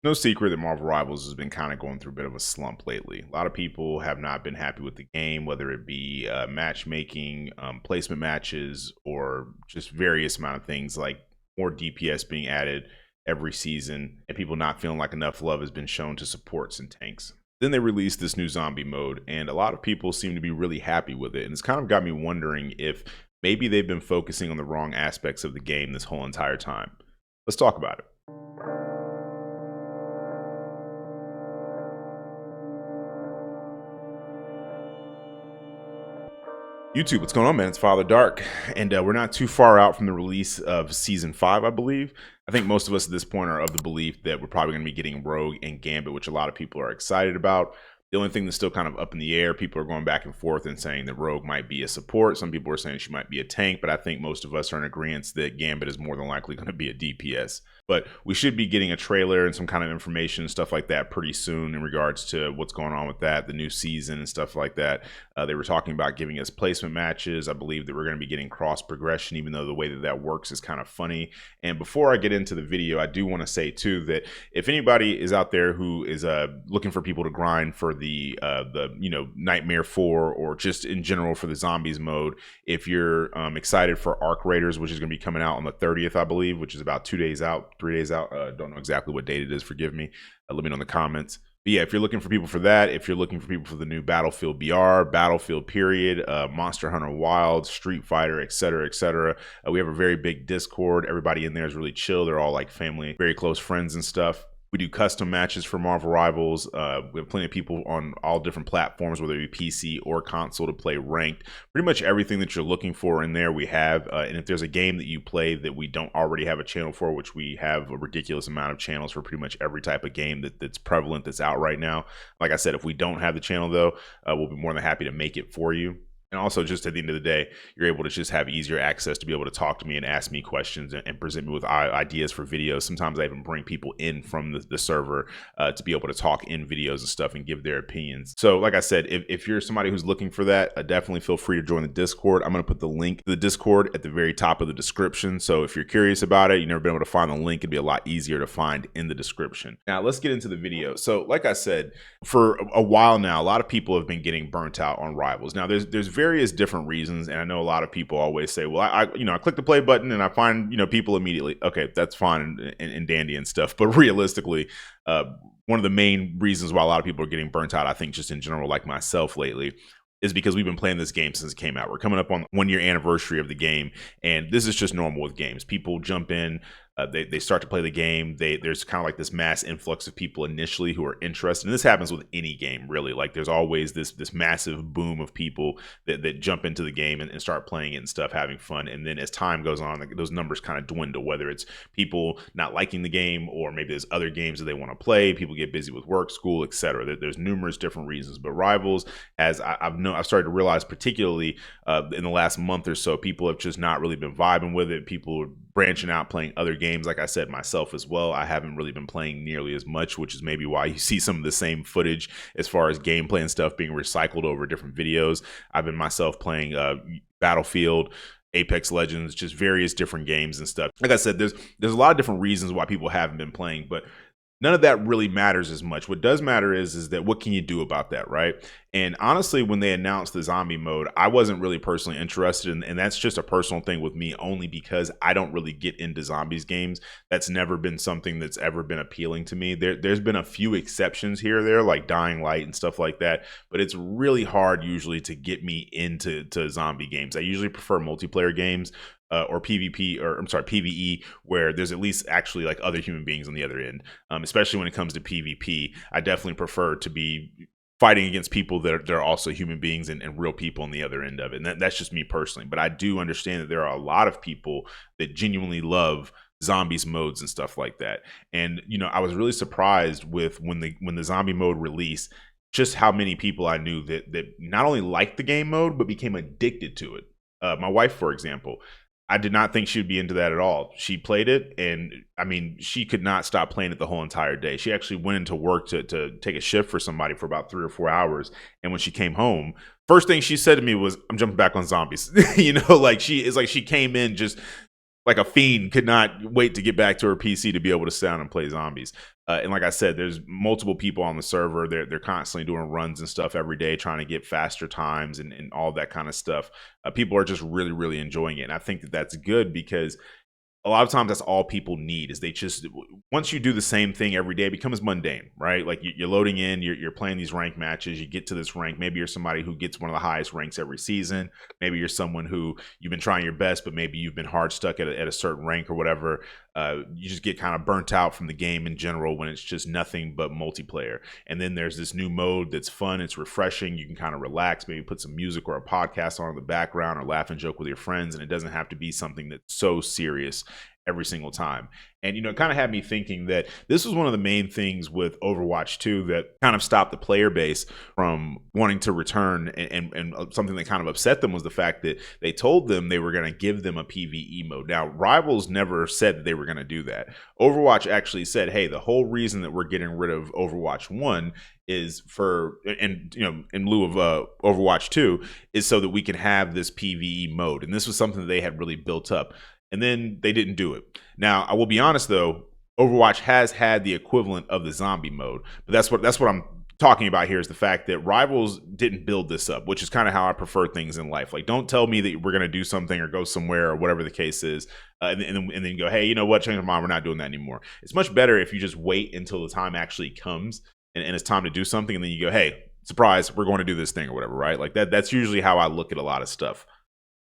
No secret that Marvel Rivals has been kind of going through a bit of a slump lately. A lot of people have not been happy with the game, whether it be matchmaking, placement matches, or just various amount of things like more DPS being added every season, and people not feeling like enough love has been shown to supports and tanks. Then they released this new zombie mode, and a lot of people seem to be really happy with it. And it's kind of got me wondering if maybe they've been focusing on the wrong aspects of the game this whole entire time. Let's talk about it. YouTube, what's going on, man? It's Father Dark, and we're not too far out from the release of Season 5, I believe. I think most of us at this point are of the belief that we're probably going to be getting Rogue and Gambit, which a lot of people are excited about. The only thing that's still kind of up in the air, people are going back and forth and saying that Rogue might be a support. Some people are saying she might be a tank, but I think most of us are in agreement that Gambit is more than likely going to be a DPS. But we should be getting a trailer and some kind of information, stuff like that, pretty soon in regards to what's going on with that, the new season and stuff like that. They were talking about giving us placement matches. I believe that we're going to be getting cross progression, even though the way that that works is kind of funny. And before I get into the video, I do want to say too that if anybody is out there who is looking for people to grind for the Nightmare 4 or just in general for the zombies mode, if you're excited for Arc Raiders, which is going to be coming out on the 30th, I believe, which is about 2 days out, 3 days out. Don't know exactly what date it is. Forgive me. Let me know in the comments. But yeah, if you're looking for people for that, if you're looking for people for the new Battlefield BR, Battlefield period, Monster Hunter Wild, Street Fighter, etc., etc., we have a very big Discord. Everybody in there is really chill. They're all like family, very close friends and stuff. We do custom matches for Marvel Rivals. We have plenty of people on all different platforms, whether it be PC or console, to play ranked. Pretty much everything that you're looking for in there we have. And if there's a game that you play that we don't already have a channel for, which we have a ridiculous amount of channels for pretty much every type of game that's prevalent that's out right now. Like I said, if we don't have the channel though, we'll be more than happy to make it for you. And also, just at the end of the day, you're able to just have easier access to be able to talk to me and ask me questions and present me with ideas for videos. Sometimes I even bring people in from the server to be able to talk in videos and stuff and give their opinions. So like I said, if you're somebody who's looking for that, definitely feel free to join the Discord. I'm going to put the link to the Discord at the very top of the description. So if you're curious about it, you've never been able to find the link, it'd be a lot easier to find in the description. Now, let's get into the video. So like I said, for a while now, a lot of people have been getting burnt out on Rivals. Now, there's various different reasons, and I know a lot of people always say, well, I click the play button and I find people immediately. Okay, that's fine and dandy and stuff, but realistically, one of the main reasons why a lot of people are getting burnt out, I think just in general, like myself lately, is because we've been playing this game since it came out. We're coming up on 1 year anniversary of the game, and this is just normal with games. People jump in, they start to play the game. There's kind of like this mass influx of people initially who are interested, and this happens with any game, really. Like there's always this massive boom of people that jump into the game and start playing it and stuff, having fun. And then as time goes on, those numbers kind of dwindle, whether it's people not liking the game or maybe there's other games that they want to play. People get busy with work, school, etc. There's numerous different reasons, but Rivals, as I've started to realize, particularly in the last month or so, people have just not really been vibing with it. People are branching out, playing other games. Like I said, myself as well, I haven't really been playing nearly as much, which is maybe why you see some of the same footage as far as gameplay and stuff being recycled over different videos. I've been myself playing Battlefield, Apex Legends, just various different games and stuff. Like I said, there's a lot of different reasons why people haven't been playing, but none of that really matters as much. What does matter is that what can you do about that, right? And honestly, when they announced the zombie mode, I wasn't really personally interested in, and that's just a personal thing with me, only because I don't really get into zombies games. That's never been something that's ever been appealing to me. There's been a few exceptions here or there, like Dying Light and stuff like that, but it's really hard usually to get me into zombie games. I usually prefer multiplayer games. Or PvE, where there's at least actually like other human beings on the other end. Especially when it comes to PvP, I definitely prefer to be fighting against people that are also human beings and real people on the other end of it. And that's just me personally. But I do understand that there are a lot of people that genuinely love zombies modes and stuff like that. And I was really surprised with when the zombie mode released, just how many people I knew that not only liked the game mode but became addicted to it. My wife, for example, I did not think she would be into that at all. She played it, and I mean, she could not stop playing it the whole entire day. She actually went into work to take a shift for somebody for about 3 or 4 hours. And when she came home, first thing she said to me was, "I'm jumping back on zombies." Like she came in just like a fiend could not wait to get back to her PC to be able to sit down and play zombies. And like I said, there's multiple people on the server. They're constantly doing runs and stuff every day, trying to get faster times and all that kind of stuff. People are just really, really enjoying it. And I think that that's good because a lot of times that's all people need is they just once you do the same thing every day, it becomes mundane, right? Like you're loading in, you're playing these rank matches, you get to this rank. Maybe you're somebody who gets one of the highest ranks every season. Maybe you're someone who you've been trying your best, but maybe you've been hard stuck at a certain rank or whatever. You just get kind of burnt out from the game in general when it's just nothing but multiplayer. And then there's this new mode that's fun, it's refreshing. You can kind of relax, maybe put some music or a podcast on in the background or laugh and joke with your friends. And it doesn't have to be something that's so serious every single time. And, it kind of had me thinking that this was one of the main things with Overwatch 2 that kind of stopped the player base from wanting to return. And something that kind of upset them was the fact that they told them they were going to give them a PvE mode. Now, Rivals never said that they were going to do that. Overwatch actually said, hey, the whole reason that we're getting rid of Overwatch 1 is for, and in lieu of Overwatch 2, is so that we can have this PvE mode. And this was something that they had really built up. And then they didn't do it. Now, I will be honest though, Overwatch has had the equivalent of the zombie mode, but that's what I'm talking about here is the fact that Rivals didn't build this up, which is kind of how I prefer things in life. Like, don't tell me that we're going to do something or go somewhere or whatever the case is, and then go, hey, you know what, change my mind, we're not doing that anymore. It's much better if you just wait until the time actually comes and it's time to do something, and then you go, hey, surprise, we're going to do this thing or whatever, right? Like that's usually how I look at a lot of stuff.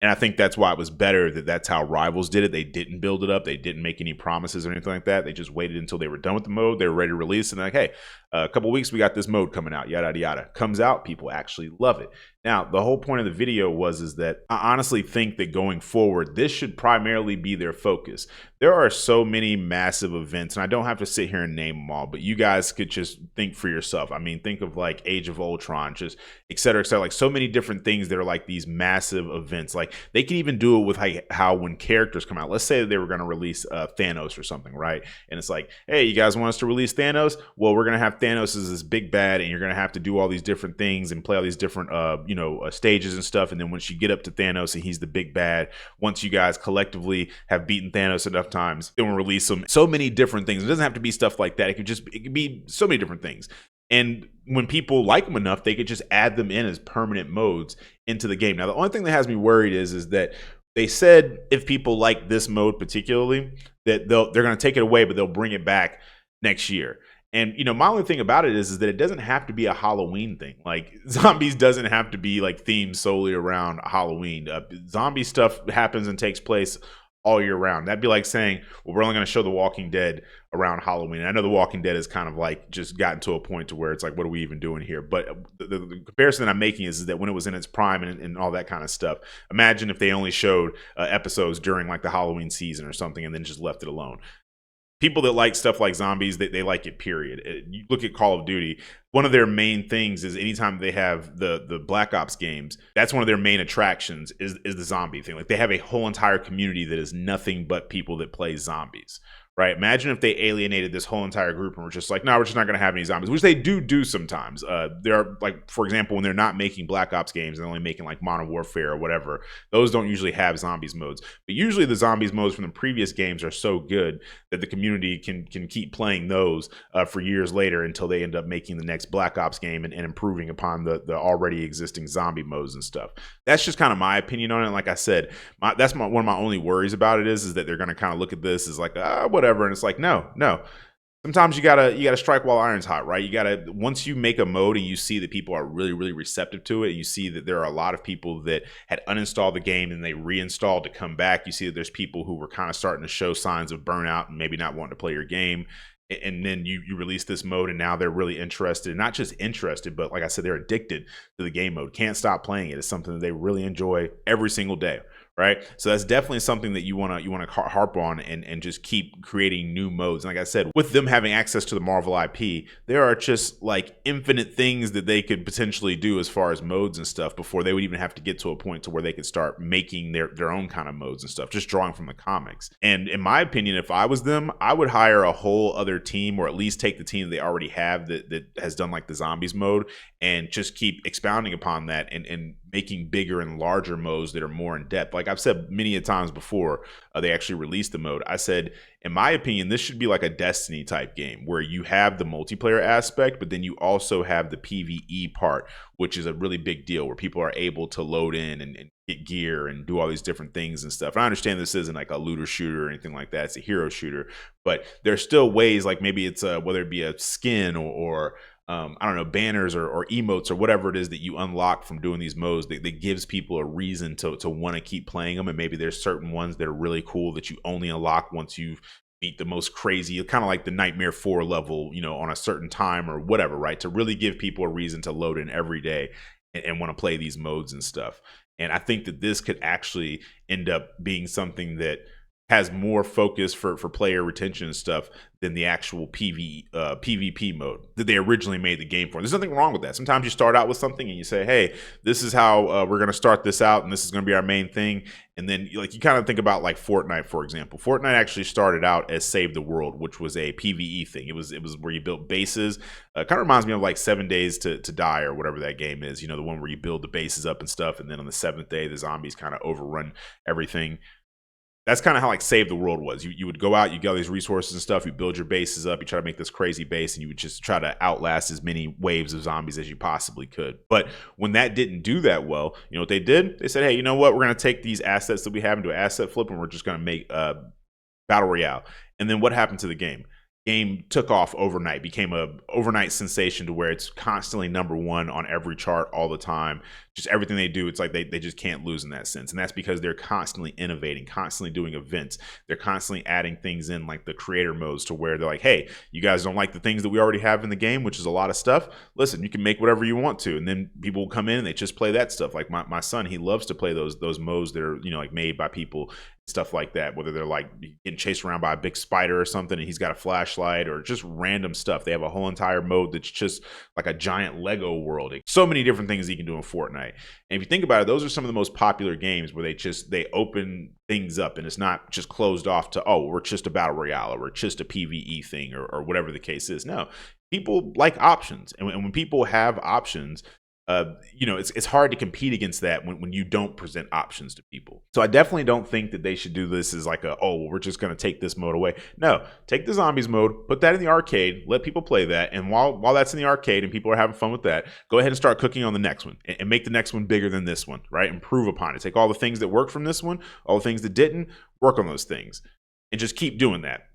And I think that's why it was better that that's how Rivals did it. They didn't build it up. They didn't make any promises or anything like that. They just waited until they were done with the mode. They were ready to release. And like, hey, a couple weeks, we got this mode coming out, yada, yada, yada. Comes out, people actually love it. Now, the whole point of the video is that I honestly think that going forward, this should primarily be their focus. There are so many massive events, and I don't have to sit here and name them all, but you guys could just think for yourself. I mean, think of like Age of Ultron, just et cetera, like so many different things that are like these massive events. Like they can even do it with how when characters come out, let's say that they were going to release Thanos or something, right? And it's like, hey, you guys want us to release Thanos? Well, we're going to have Thanos as this big bad, and you're going to have to do all these different things and play all these different stages and stuff. And then once you get up to Thanos and he's the big bad, once you guys collectively have beaten Thanos enough times, then we'll release them. So many different things. It doesn't have to be stuff like that. It could be so many different things. And when people like them enough, they could just add them in as permanent modes into the game. Now, the only thing that has me worried is that they said if people like this mode particularly, that they're going to take it away, but they'll bring it back next year. And, my only thing about it is that it doesn't have to be a Halloween thing. Like, zombies doesn't have to be, like, themed solely around Halloween. Zombie stuff happens and takes place all year round. That'd be like saying, well, we're only going to show The Walking Dead around Halloween. And I know The Walking Dead is kind of, like, just gotten to a point to where it's like, what are we even doing here? But the comparison that I'm making is that when it was in its prime and all that kind of stuff, imagine if they only showed episodes during, like, the Halloween season or something and then just left it alone. People that like stuff like zombies, they like it, period. You look at Call of Duty, one of their main things is anytime they have the Black Ops games, that's one of their main attractions is the zombie thing. Like they have a whole entire community that is nothing but people that play zombies. Right? Imagine if they alienated this whole entire group and were just like, no, we're just not going to have any zombies, which they do sometimes. There are, like, for example, when they're not making Black Ops games, they're only making like Modern Warfare or whatever. Those don't usually have zombies modes. But usually the zombies modes from the previous games are so good that the community can keep playing those for years later until they end up making the next Black Ops game and improving upon the already existing zombie modes and stuff. That's just kind of my opinion on it. And like I said, that's one of my only worries about it is that they're going to kind of look at this as like, whatever. And it's like, no. Sometimes you gotta strike while iron's hot, right? You gotta, once you make a mode and you see that people are really, really receptive to it, and you see that there are a lot of people that had uninstalled the game and they reinstalled to come back. You see that there's people who were kind of starting to show signs of burnout and maybe not wanting to play your game. And then you release this mode and now they're really interested, not just interested, but like I said, they're addicted to the game mode. Can't stop playing it. It's something that they really enjoy every single day. Right. So that's definitely something that you want to harp on and just keep creating new modes. And like I said, with them having access to the Marvel IP, there are just like infinite things that they could potentially do as far as modes and stuff before they would even have to get to a point to where they could start making their own kind of modes and stuff, just drawing from the comics. And in my opinion, if I was them, I would hire a whole other team, or at least take the team they already have that has done like the zombies mode and just keep expounding upon that and making bigger and larger modes that are more in depth. Like I've said many a times before, they actually released the mode. I said, in my opinion, this should be like a Destiny type game where you have the multiplayer aspect, but then you also have the PvE part, which is a really big deal where people are able to load in and get gear and do all these different things and stuff. And I understand this isn't like a looter shooter or anything like that. It's a hero shooter, but there's still ways, like maybe it's whether it be a skin or I don't know, banners or emotes or whatever it is that you unlock from doing these modes that gives people a reason to want to keep playing them. And maybe there's certain ones that are really cool that you only unlock once you've beat the most crazy, kind of like the Nightmare 4 level, on a certain time or whatever, right? To really give people a reason to load in every day and want to play these modes and stuff. And I think that this could actually end up being something that has more focus for player retention and stuff than the actual PvP mode that they originally made the game for. There's nothing wrong with that. Sometimes you start out with something and you say, hey, this is how we're going to start this out, and this is going to be our main thing. And then you kind of think about like Fortnite, for example. Fortnite actually started out as Save the World, which was a PvE thing. It was where you built bases. Kind of reminds me of like 7 Days to Die or whatever that game is. The one where you build the bases up and stuff, and then on the 7th day, the zombies kind of overrun everything. That's kind of how like Save the World was. You would go out, you get all these resources and stuff, you build your bases up, you try to make this crazy base, and you would just try to outlast as many waves of zombies as you possibly could. But when that didn't do that well, you know what they did? They said, hey, you know what? We're going to take these assets that we have into an asset flip, and we're just going to make Battle Royale. And then what happened to the game? Game took off overnight, became a overnight sensation to where it's constantly #1 on every chart all the time. Just everything they do, it's like they just can't lose in that sense. And that's because they're constantly innovating, constantly doing events. They're constantly adding things in, like the creator modes, to where they're like, hey, you guys don't like the things that we already have in the game, which is a lot of stuff. Listen, you can make whatever you want to. And then people will come in and they just play that stuff. Like my son, he loves to play those modes that are, like made by people, stuff like that, whether they're like getting chased around by a big spider or something and he's got a flashlight, or just random stuff. They have a whole entire mode that's just like a giant Lego world. So many different things that you can do in Fortnite. And if you think about it, those are some of the most popular games where they open things up, and it's not just closed off to, oh, we're just a battle royale or we're just a PvE thing or whatever the case is. No, people like options, and when people have options, it's hard to compete against that when you don't present options to people. So I definitely don't think that they should do this as like we're just going to take this mode away. No, take the zombies mode, put that in the arcade, let people play that. And while that's in the arcade and people are having fun with that, go ahead and start cooking on the next one and make the next one bigger than this one, right? Improve upon it. Take all the things that worked from this one, all the things that didn't, work on those things, and just keep doing that.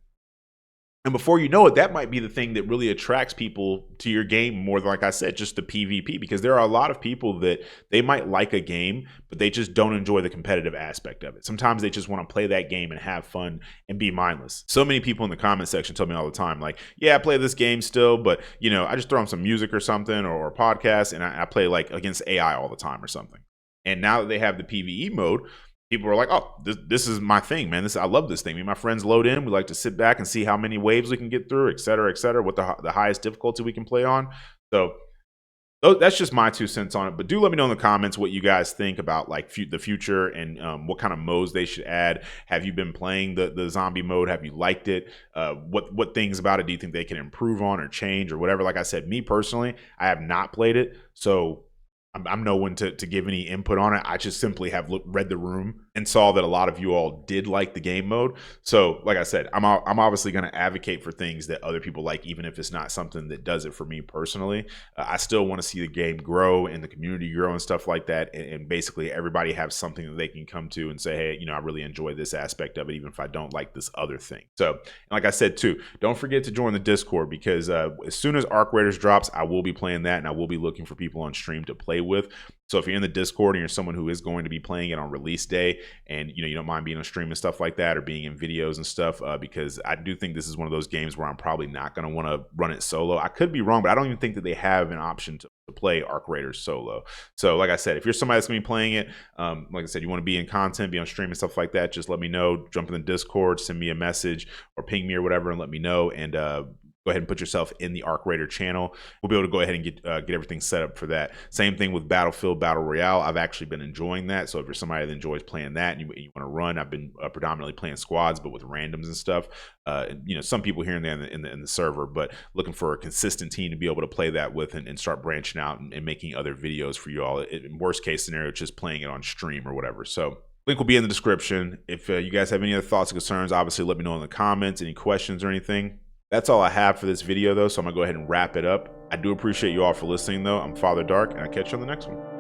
And before you know it, that might be the thing that really attracts people to your game more than, like I said, just the PvP. Because there are a lot of people that they might like a game, but they just don't enjoy the competitive aspect of it. Sometimes they just want to play that game and have fun and be mindless. So many people in the comment section tell me all the time, like, yeah, I play this game still, but, I just throw on some music or something or a podcast, and I play like against AI all the time or something. And now that they have the PvE mode, people are like, oh, this is my thing, man. I love this thing. Me and my friends load in. We like to sit back and see how many waves we can get through, et cetera, what the highest difficulty we can play on. So that's just my 2 cents on it. But do let me know in the comments what you guys think about like the future and what kind of modes they should add. Have you been playing the zombie mode? Have you liked it? What things about it do you think they can improve on or change or whatever? Like I said, me personally, I have not played it, so I'm no one to give any input on it. I just simply have read the room and saw that a lot of you all did like the game mode. So like I said, I'm obviously going to advocate for things that other people like, even if it's not something that does it for me personally. I still want to see the game grow and the community grow and stuff like that. And basically everybody have something that they can come to and say, hey, I really enjoy this aspect of it, even if I don't like this other thing. So, and like I said too, don't forget to join the Discord, because as soon as Arc Raiders drops, I will be playing that, and I will be looking for people on stream to play with. So if you're in the Discord and you're someone who is going to be playing it on release day, and you don't mind being on stream and stuff like that, or being in videos and stuff, because I do think this is one of those games where I'm probably not going to want to run it solo. I could be wrong, but I don't even think that they have an option to play Arc Raiders solo. So like I said, if you're somebody that's going to be playing it, like I said, you want to be in content, be on stream and stuff like that, just let me know. Jump in the Discord, send me a message or ping me or whatever and let me know. And go ahead and put yourself in the Arc Raider channel. We'll be able to go ahead and get everything set up for that. Same thing with Battlefield Battle Royale. I've actually been enjoying that. So if you're somebody that enjoys playing that and you want to run, I've been predominantly playing squads, but with randoms and stuff. You know, some people here and there in the server, but looking for a consistent team to be able to play that with and start branching out and making other videos for you all. In worst case scenario, just playing it on stream or whatever. So link will be in the description. If you guys have any other thoughts or concerns, obviously let me know in the comments, any questions or anything. That's all I have for this video though, so I'm gonna go ahead and wrap it up. I do appreciate you all for listening though. I'm Father Dark, and I'll catch you on the next one.